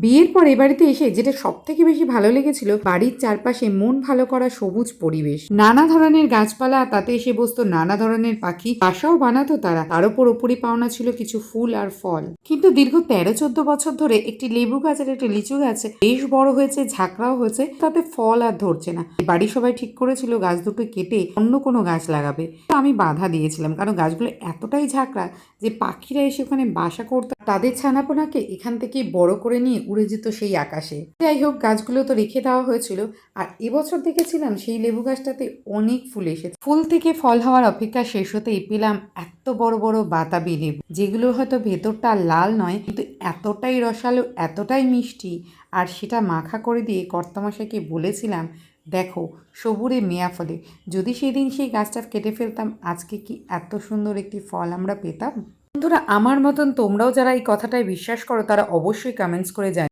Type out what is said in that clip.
বিয়ের পর এ বাড়িতে এসে যেটা সব থেকে বেশি ভালো লেগেছিল বাড়ির চারপাশে মন ভালো করা সবুজ পরিবেশ, নানা ধরনের গাছপালা, তাতে এসে বসতো নানা ধরনের পাখি, বাসাও বানাতো তারা। তার উপর ওপরই পাওনা ছিল কিছু ফুল আর ফল। কিন্তু দীর্ঘ 13-14 বছর ধরে একটি লেবু গাছ আর একটি লিচু গাছে বেশ বড় হয়েছে, ঝাঁকড়াও হয়েছে, তাতে ফল আর ধরছে না। বাড়ির সবাই ঠিক করেছিল গাছ দুটো কেটে অন্য কোনো গাছ লাগাবে। তো আমি বাধা দিয়েছিলাম, কারণ গাছগুলো এতটাই ঝাঁকড়া যে পাখিরা এসে ওখানে বাসা করতো, তাদের ছানাপোনাকে এখান থেকে বড় করে নিয়ে উড়ে যেত সেই আকাশে। যাই হোক, গাছগুলো তো রেখে দেওয়া হয়েছিল। আর এবছর দেখেছিলাম সেই লেবু গাছটাতে অনেক ফুল এসেছে। ফুল থেকে ফল হওয়ার অপেক্ষা শেষ হতেই পেলাম এত বড় বড় বাতাবি লেবু, যেগুলো হয়তো ভেতরটা লাল নয়, কিন্তু এতটাই রসালো, এতটাই মিষ্টি। আর সেটা মাখা করে দিয়ে কর্তামশাইকে বলেছিলাম, দেখো সবুরে মেয়া ফলে, যদি সেদিন সেই গাছটা কেটে ফেলতাম আজকে কি এত সুন্দর একটি ফল আমরা পেতাম। বন্ধুরা, আমার মতন তোমরাও যারা এই কথাটায় বিশ্বাস করো তারা অবশ্যই কমেন্টস করে জানিও।